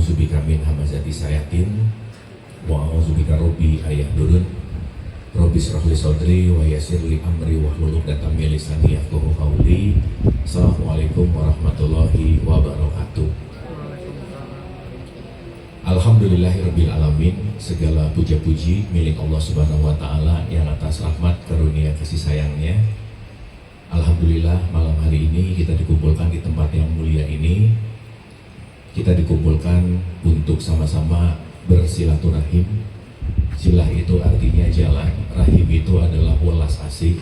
a'udzubika min hamazati sayatin wa a'udzubika rabbi ayahdurun rabbi shrah li sadri wa yassir li amri wahlul 'uqdatam min lisani yafqahu qawli. Assalamualaikum warahmatullahi wabarakatuh. Alhamdulillahirabbil alamin. Segala puja-puji milik Allah Subhanahu wa taala yang atas rahmat karunia kasih sayangnya. Alhamdulillah malam hari ini kita dikumpulkan di tempat yang mulia ini. Kita dikumpulkan untuk sama-sama bersilaturahim. Silah itu artinya jalan, rahim itu adalah welas asih.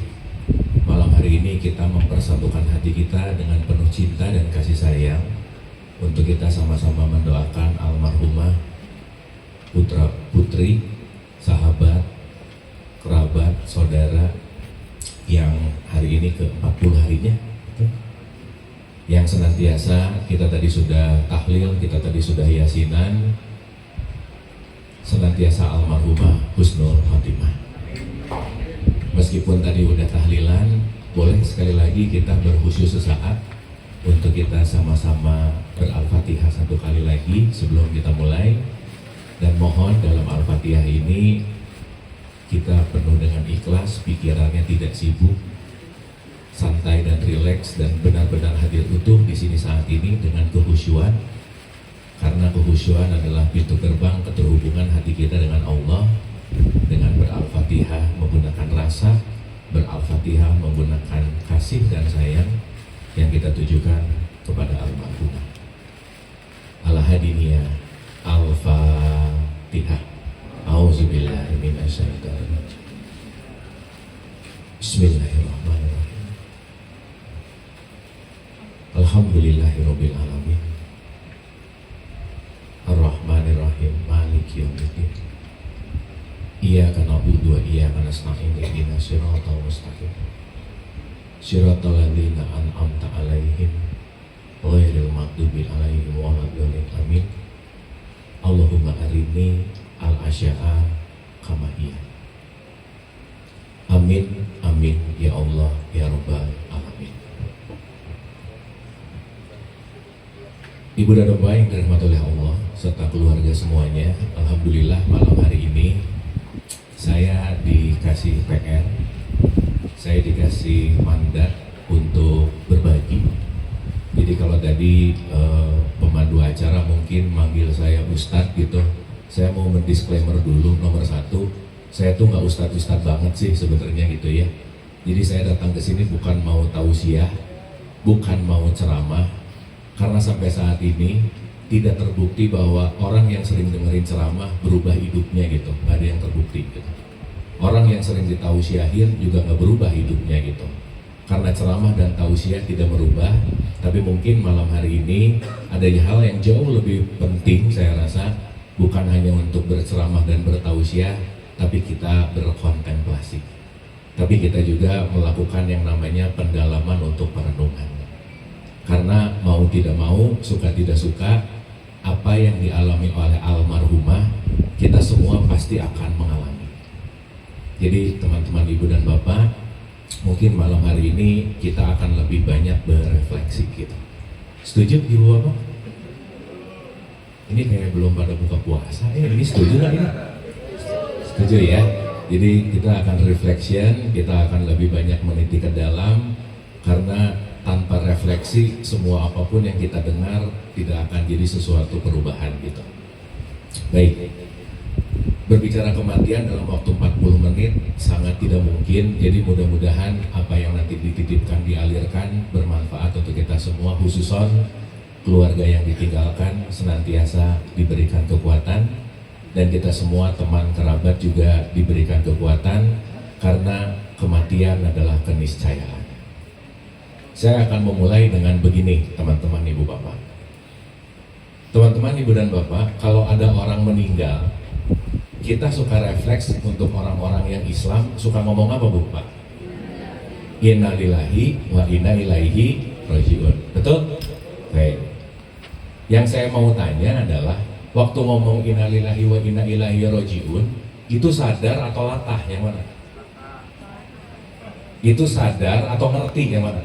Malam hari ini kita mempersatukan hati kita dengan penuh cinta dan kasih sayang untuk kita sama-sama mendoakan almarhumah putra putri, sahabat, kerabat, saudara yang hari ini ke-40 harinya, yang senantiasa kita tadi sudah tahlil, kita tadi sudah yasinan, senantiasa almarhumah husnul khotimah. Meskipun tadi udah tahlilan, boleh sekali lagi kita berkhusyuk sesaat untuk kita sama-sama ber-Al-Fatihah satu kali lagi sebelum kita mulai. Dan mohon dalam Al-Fatihah ini kita penuh dengan ikhlas, pikirannya tidak sibuk, santai dan rileks, dan benar-benar hadir utuh di sini saat ini dengan kehusyuan. Karena kehusyuan adalah pintu gerbang keterhubungan hati kita dengan Allah. Dengan ber-Al-Fatihah menggunakan rasa, ber-Al-Fatihah menggunakan kasih dan sayang yang kita tujukan kepada almarhumah. Al-Hadiniyah Al-Fatihah. A'udzubillahi minasyaitonir rajim. Bismillahirrahmanirrahim. Alhamdulillahirabbil alamin. Ar-Rahmanirrahim. Maliki yaumiddin. Iyyaka na'budu wa iyyaka nasta'in. Ihdinas siratal mustaqim. Siratal ladzina an'amta 'alaihim ghairil maghdubi 'alaihim waladdallin. Amin. Allahumma arini al-asya'a kama hiya. Amin, amin ya Allah ya Rabbal alamin. Ibu dan bapak yang dirahmati oleh Allah serta keluarga semuanya, alhamdulillah malam hari ini saya dikasih PR, saya dikasih mandat untuk berbagi. Jadi kalau tadi pemandu acara mungkin manggil saya Ustadz gitu, saya mau mendisklaimer dulu. Nomor satu, saya tuh nggak ustadz banget sih sebenarnya gitu ya. Jadi saya datang ke sini bukan mau tausiah, bukan mau ceramah, karena sampai saat ini tidak terbukti bahwa orang yang sering dengerin ceramah berubah hidupnya gitu, nggak ada yang terbukti gitu. Orang yang sering ditausiahin juga nggak berubah hidupnya gitu. Karena ceramah dan tausiah tidak merubah, tapi mungkin malam hari ini ada hal yang jauh lebih penting saya rasa, bukan hanya untuk berceramah dan bertausiah, tapi kita berkontemplasi. Tapi kita juga melakukan yang namanya pendalaman untuk perenungan. Karena mau tidak mau, suka tidak suka, apa yang dialami oleh almarhumah, kita semua pasti akan mengalami. Jadi teman-teman ibu dan bapak, mungkin malam hari ini kita akan lebih banyak berefleksi gitu. Setuju ibu bapak? Ini kayak belum pada buka puasa. Ini setuju nggak ini? Setuju ya. Jadi kita akan reflection, kita akan lebih banyak meniti ke dalam. Karena tanpa refleksi semua apapun yang kita dengar tidak akan jadi sesuatu perubahan gitu. Baik. Berbicara kematian dalam waktu 40 menit sangat tidak mungkin. Jadi mudah-mudahan apa yang nanti dititipkan, dialirkan bermanfaat untuk kita semua, khususon keluarga yang ditinggalkan senantiasa diberikan kekuatan, dan kita semua teman kerabat juga diberikan kekuatan, karena kematian adalah keniscayaan. Saya akan memulai dengan begini teman-teman ibu bapak. Teman-teman ibu dan bapak, kalau ada orang meninggal, kita suka refleks untuk orang-orang yang Islam suka ngomong apa bu pak? Inna lillahi wa inna ilaihi rajiun. Betul? Baik. Yang saya mau tanya adalah, waktu ngomong inna lillahi wa inna ilaihi rajiun, itu sadar atau latah yang mana? Itu sadar atau ngerti yang mana?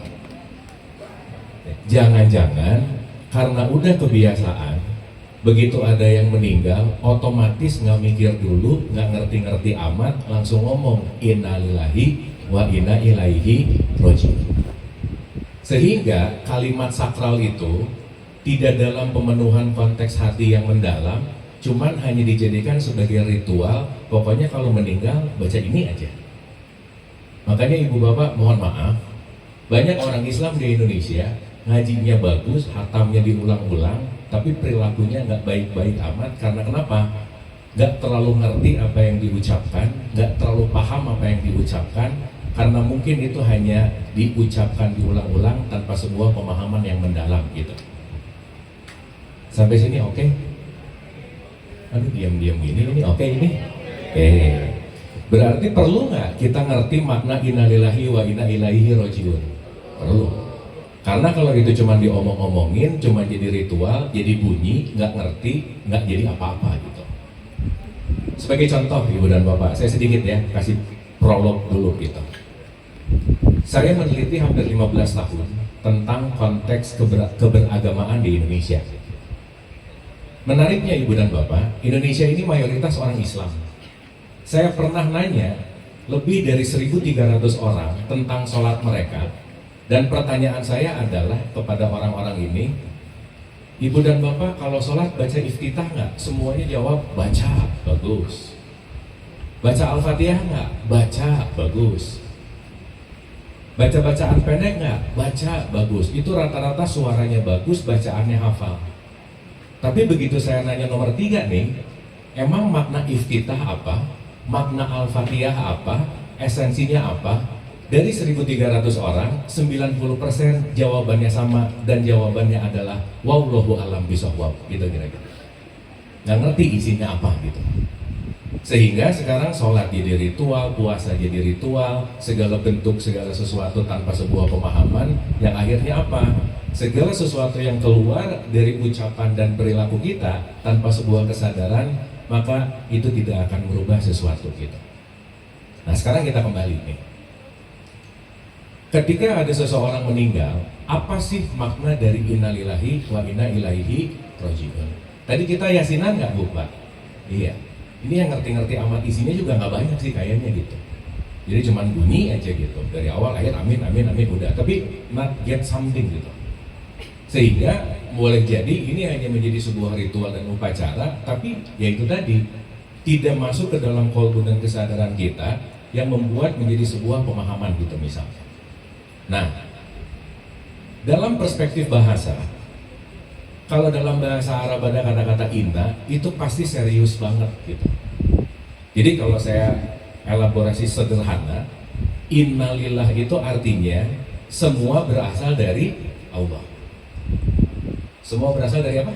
Jangan-jangan karena udah kebiasaan, Begitu ada yang meninggal, otomatis nggak mikir dulu, nggak ngerti-ngerti amat, langsung ngomong innalillahi wa inna ilaihi rojiun. Sehingga kalimat sakral itu tidak dalam pemenuhan konteks hati yang mendalam, cuman hanya dijadikan sebagai ritual. Pokoknya kalau meninggal baca ini aja. Makanya ibu bapak mohon maaf, banyak orang Islam di Indonesia ngajinya bagus, hatamnya diulang-ulang, tapi perilakunya nggak baik-baik amat. Karena kenapa? Nggak terlalu ngerti apa yang diucapkan, nggak terlalu paham apa yang diucapkan, karena mungkin itu hanya diucapkan diulang-ulang tanpa sebuah pemahaman yang mendalam gitu. Sampai sini oke? Aduh diam-diam gini, ini oke ini? Oke. Berarti perlu nggak kita ngerti makna innalillahi wa inna ilaihi rojiun? Perlu. Karena kalau itu cuma diomong-omongin, cuma jadi ritual, jadi bunyi, nggak ngerti, nggak jadi apa-apa gitu. Sebagai contoh ibu dan bapak, saya sedikit ya kasih prolog dulu gitu. Saya meneliti hampir 15 tahun tentang konteks keberagamaan di Indonesia. Menariknya ibu dan bapak, Indonesia ini mayoritas orang Islam. Saya pernah nanya lebih dari 1.300 orang tentang sholat mereka. Dan pertanyaan saya adalah kepada orang-orang ini, ibu dan bapak kalau sholat baca iftitah nggak? Semuanya jawab baca, bagus. Baca Al-Fatihah nggak? Baca, bagus. Baca bacaan pendek nggak? Baca, bagus. Itu rata-rata suaranya bagus, bacaannya hafal. Tapi begitu saya nanya nomor 3 nih, emang makna iftitah apa? Makna Al-Fatihah apa? Esensinya apa? Dari 1.300 orang, 90% jawabannya sama, dan jawabannya adalah wallahu a'lam bishawab, gitu kira-kira. Nggak ngerti isinya apa gitu. Sehingga sekarang sholat jadi ritual, puasa jadi ritual, segala bentuk, segala sesuatu tanpa sebuah pemahaman, yang akhirnya apa? Segala sesuatu yang keluar dari ucapan dan perilaku kita tanpa sebuah kesadaran, maka itu tidak akan merubah sesuatu gitu. Nah sekarang kita kembali nih. Ketika ada seseorang meninggal, apa sih makna dari innalillahi wa inna ilaihi rojiun? Tadi kita yasinan nggak Bu Pak? Iya. Ini yang ngerti-ngerti amat isinya juga nggak banyak sih kayaknya gitu. Jadi cuman bunyi aja gitu. Dari awal akhir amin amin amin udah. Tapi not get something gitu. Sehingga boleh jadi ini hanya menjadi sebuah ritual dan upacara, tapi ya itu tadi tidak masuk ke dalam kolbu dan kesadaran kita yang membuat menjadi sebuah pemahaman gitu misalnya. Nah, dalam perspektif bahasa, kalau dalam bahasa Arab ada kata-kata inna, itu pasti serius banget gitu. Jadi kalau saya elaborasi sederhana, innalillah itu artinya semua berasal dari Allah. Semua berasal dari apa?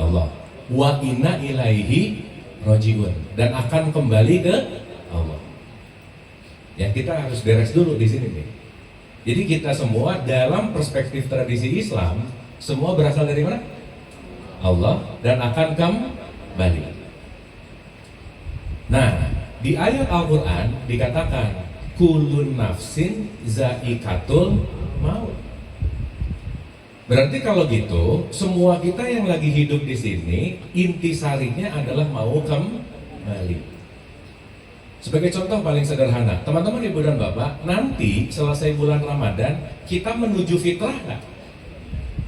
Allah. Wa inna ilaihi rojiun, dan akan kembali ke Allah. Ya kita harus beres dulu di sini nih. Jadi kita semua dalam perspektif tradisi Islam, semua berasal dari mana? Allah, dan akan kembali. Nah, di ayat Al-Quran dikatakan kullun nafsin zaikatul maut. Berarti kalau gitu, semua kita yang lagi hidup di sini, intisarinya adalah mau kembali. Sebagai contoh paling sederhana, teman-teman ibu dan bapak, nanti selesai bulan Ramadan, kita menuju fitrah nggak?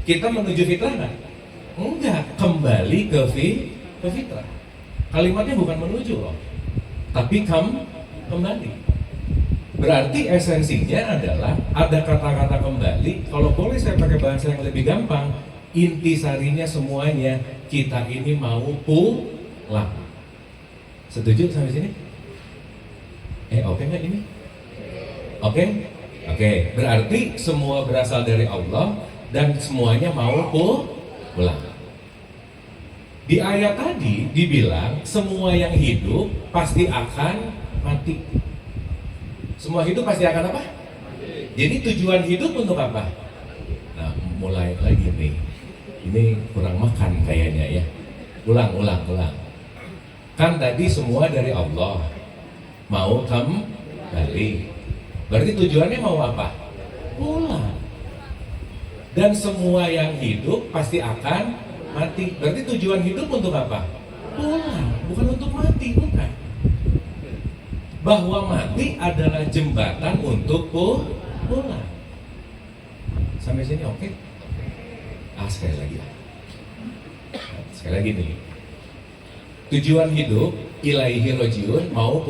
Kita menuju fitrah nggak? Enggak, kembali ke fitrah. Kalimatnya bukan menuju loh, tapi kembali. Berarti esensinya adalah ada kata-kata kembali. Kalau boleh saya pakai bahasa yang lebih gampang, intisarinya semuanya kita ini mau pulang. Setuju sampai sini? Oke nggak ini? Oke? Berarti semua berasal dari Allah dan semuanya mau pulang. Di ayat tadi dibilang semua yang hidup pasti akan mati. Semua hidup pasti akan apa? Jadi tujuan hidup untuk apa? Nah, mulai lagi nih. Ini kurang makan kayaknya ya. Ulang. Kan tadi semua dari Allah, mau kembali. Berarti tujuannya mau apa? Pulang. Dan semua yang hidup pasti akan mati. Berarti tujuan hidup untuk apa? Pulang, bukan untuk mati, bukan. Bahwa mati adalah jembatan untuk pulang. Sampai sini oke? Sekali lagi. Sekali lagi nih. Tujuan hidup ilaihi rojiun, mau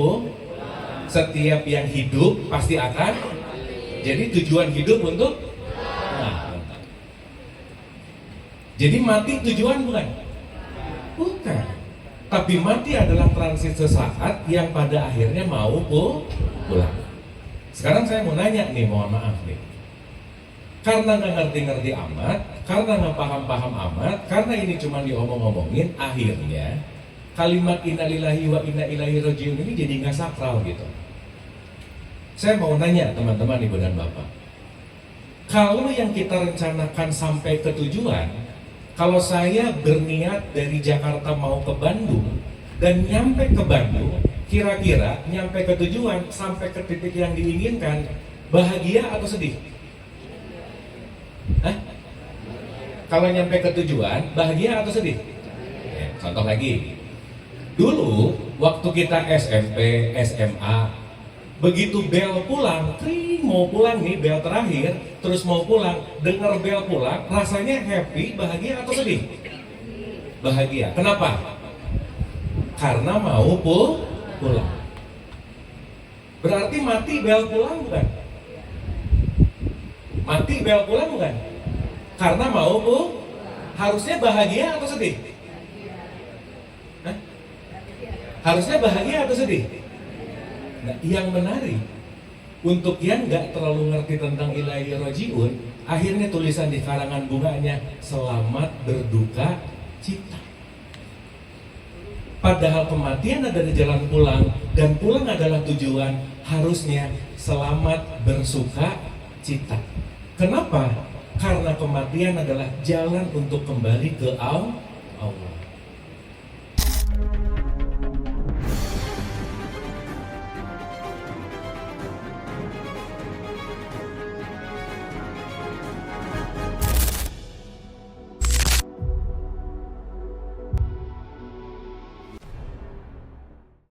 setiap yang hidup pasti akan. Jadi tujuan hidup untuk jadi mati tujuan bukan? Bukan. Tapi mati adalah transit sesaat yang pada akhirnya mau pulang. Sekarang saya mau nanya nih, mohon maaf nih. Karena nggak ngerti-ngerti amat, karena nggak paham-paham amat, karena ini cuma diomong-omongin, akhirnya kalimat innalillahi wa inna ilaihi rajiun ini jadi nggak sakral gitu. Saya mau nanya teman-teman, ibu dan bapak, kalau yang kita rencanakan sampai ke tujuan, kalau saya berniat dari Jakarta mau ke Bandung dan nyampe ke Bandung, kira-kira nyampe ke tujuan sampai ke titik yang diinginkan, bahagia atau sedih? Hah? Kalau nyampe ke tujuan, bahagia atau sedih? Ya, contoh lagi, dulu waktu kita SMP, SMA, begitu bel pulang, mau pulang nih, bel terakhir, terus mau pulang, dengar bel pulang, rasanya happy, bahagia atau sedih? Bahagia. Kenapa? Karena mau pulang. Berarti mati bel pulang bukan? Mati bel pulang bukan? Karena mau harusnya bahagia atau sedih? Hah? Harusnya bahagia atau sedih? Nah, yang menarik, untuk yang nggak terlalu ngerti tentang ilaihi rojiun, akhirnya tulisan di karangan bunganya, selamat berduka cita. Padahal kematian adalah jalan pulang, dan pulang adalah tujuan, harusnya selamat bersuka cita. Kenapa? Karena kematian adalah jalan untuk kembali ke Allah.